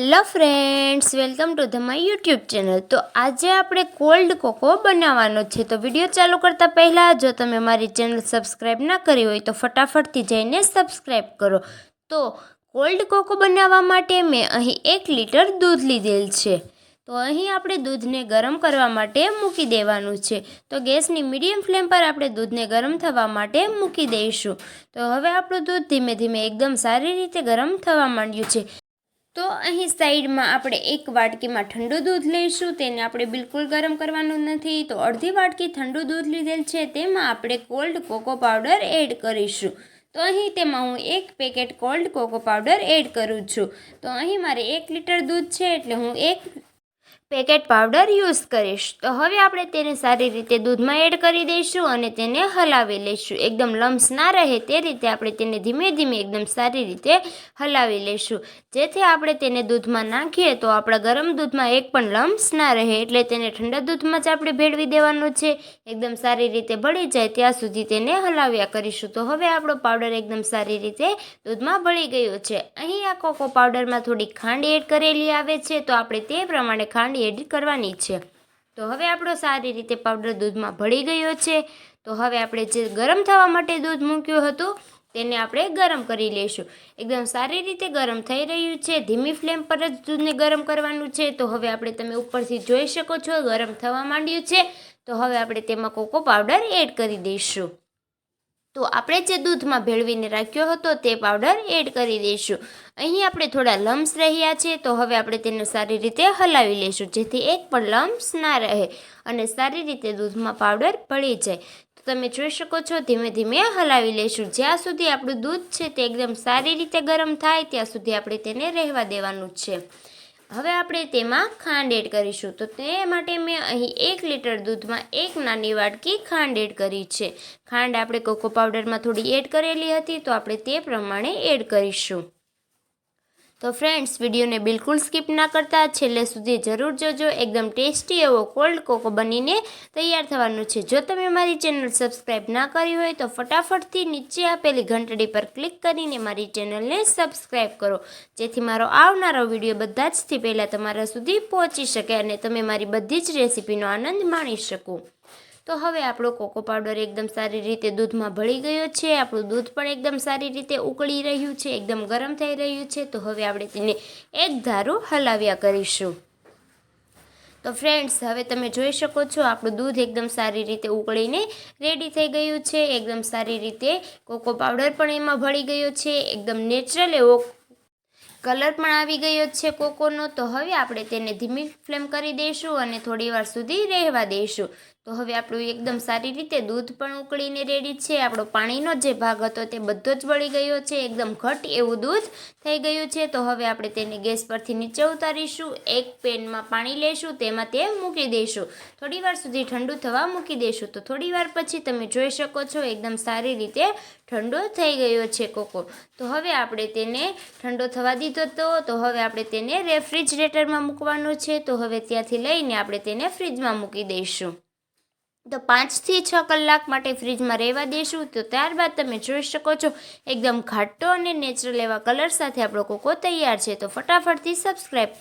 Hello friends, welcome to the my YouTube channel. તો આજે આપણે કોલ્ડ કોકો બનાવવાનો છે। તો વિડીયો ચાલુ કરતાં પહેલાં જો તમે મારી ચેનલ સબસ્ક્રાઈબ ના કરી હોય તો ફટાફટથી જઈને સબસ્ક્રાઈબ કરો। તો કોલ્ડ કોકો બનાવવા માટે મેં અહીં 1 લીટર દૂધ લીધેલ છે। તો અહીં આપણે દૂધને ગરમ કરવા માટે મૂકી દેવાનું છે। તો ગેસની મીડિયમ ફ્લેમ પર આપણે દૂધને ગરમ થવા માટે મૂકી દઈશું। તો હવે આપણું દૂધ ધીમે ધીમે એકદમ સારી રીતે ગરમ થવા માંડ્યું છે। તો અહીં સાઈડમાં આપણે 1 વાટકીમાં ઠંડુ દૂધ લઈશું। તેને આપણે બિલકુલ ગરમ કરવાનું નથી। તો અડધી વાટકી ઠંડુ દૂધ લીધેલ છે, તેમાં આપણે કોલ્ડ કોકો પાવડર એડ કરીશું। તો અહીં તેમાં હું 1 packet cold cocoa powder add કરું છું। તો અહીં મારે 1 લીટર દૂધ છે એટલે હું 1 પેકેટ પાવડર યુઝ કરીશ। તો હવે આપણે તેને સારી રીતે દૂધમાં એડ કરી દઈશું અને તેને હલાવી લઈશું। એકદમ લમ્સ ના રહે તે રીતે આપણે તેને ધીમે ધીમે એકદમ સારી રીતે હલાવી લઈશું, જેથી આપણે તેને દૂધમાં નાખીએ તો આપણા ગરમ દૂધમાં એક પણ લમ્સ ના રહે। એટલે તેને ઠંડા દૂધમાં જ આપણે ભેળવી દેવાનું છે। એકદમ સારી રીતે ભળી જાય ત્યાં સુધી તેને હલાવ્યા કરીશું। તો હવે આપણો પાવડર એકદમ સારી રીતે દૂધમાં ભળી ગયો છે। અહીં આ કોકો પાવડરમાં થોડી ખાંડ એડ કરેલી આવે છે, તો આપણે તે પ્રમાણે ખાંડ એડ કરવાની છે। તો હવે આપણો સારી રીતે પાવડર દૂધમાં ભળી ગયો છે। તો હવે આપણે જે ગરમ થવા માટે દૂધ મૂક્યું હતું તેને આપણે ગરમ કરી લઈશું। એકદમ સારી રીતે ગરમ થઈ રહ્યું છે। ધીમી ફ્લેમ પર જ દૂધને ગરમ કરવાનું છે। તો હવે આપણે તમે ઉપરથી જોઈ શકો છો ગરમ થવા માંડ્યું છે। તો હવે આપણે તેમાં કોકો પાવડર એડ કરી દઈશું। તો આપણે જે દૂધમાં ભેળવીને રાખ્યો હતો તે પાવડર એડ કરી દઈશું। અહીં આપણે થોડા લમ્સ રહ્યા છે, તો હવે આપણે તેને સારી રીતે હલાવી લઈશું, જેથી એક પણ લમ્સ ના રહે અને સારી રીતે દૂધમાં પાવડર ભળી જાય। તો તમે જોઈ શકો છો ધીમે ધીમે હલાવી લઈશું। જ્યાં સુધી આપણું દૂધ છે તે એકદમ સારી રીતે ગરમ થાય ત્યાં સુધી આપણે તેને રહેવા દેવાનું છે। હવે આપણે તેમાં ખાંડ એડ કરીશું। તો તે માટે મેં અહીં 1 લીટર દૂધમાં 1 નાની વાટકી ખાંડ એડ કરી છે। ખાંડ આપણે કોકો પાવડરમાં થોડી એડ કરેલી હતી, તો આપણે તે પ્રમાણે એડ કરીશું। તો ફ્રેન્ડ્સ, વિડીયોને બિલકુલ સ્કીપ ના કરતા છેલ્લે સુધી જરૂર જોજો। એકદમ ટેસ્ટી એવો કોલ્ડ કોકો બનીને તૈયાર થવાનું છે। જો તમે મારી ચેનલ સબસ્ક્રાઈબ ના કરી હોય તો ફટાફટથી નીચે આપેલી ઘંટડી પર ક્લિક કરીને મારી ચેનલને સબસ્ક્રાઈબ કરો, જેથી મારો આવનારો વિડીયો બધા જથી પહેલાં તમારા સુધી પહોંચી શકે અને તમે મારી બધી જ રેસીપીનો આનંદ માણી શકો। તો હવે આપણો કોકો પાવડર એકદમ સારી રીતે દૂધમાં ભળી ગયો છે। આપણું દૂધ પણ એકદમ સારી રીતે ઉકળી રહ્યું છે, એકદમ ગરમ થઈ રહ્યું છે। તો હવે આપણે તેને એક ધારું હલાવ્યા કરીશું। તો ફ્રેન્ડ્સ, હવે તમે જોઈ શકો છો આપણું દૂધ એકદમ સારી રીતે ઉકળીને રેડી થઈ ગયું છે। એકદમ સારી રીતે કોકો પાવડર પણ એમાં ભળી ગયો છે, એકદમ નેચરલ એવો કલર પણ આવી ગયો છે કોકોનો। તો હવે આપણે તેને ધીમી ફ્લેમ કરી દઈશું અને થોડી વાર સુધી રહેવા દઈશું। તો હવે આપણું એકદમ સારી રીતે દૂધ પણ ઉકળીને રેડી છે। આપણો પાણીનો જે ભાગ હતો તે બધો જ બળી ગયો છે, એકદમ ઘટ એવું દૂધ થઈ ગયું છે। તો હવે આપણે તેને ગેસ પરથી નીચે ઉતારીશું। એક પેનમાં પાણી લઈશું, તેમાં તે મૂકી દઈશું, થોડી વાર સુધી ઠંડુ થવા મૂકી દઈશું। તો થોડી વાર પછી તમે જોઈ શકો છો એકદમ સારી રીતે ઠંડો થઈ ગયો છે કોકો। તો હવે આપણે તેને ઠંડો થવા દીધો હતો, તો હવે આપણે તેને રેફ્રિજરેટરમાં મૂકવાનો છે। તો હવે ત્યાંથી લઈને આપણે તેને ફ્રીજમાં મૂકી દઈશું। તો 5 થી 6 કલાક માટે ફ્રીજમાં રહેવા દઈશું। તો ત્યારબાદ તમે જોઈ શકો છો એકદમ ઘાટો અને નેચરલ એવા કલર સાથે આપણો કોકો તૈયાર છે। તો ફટાફટથી સબસ્ક્રાઈબ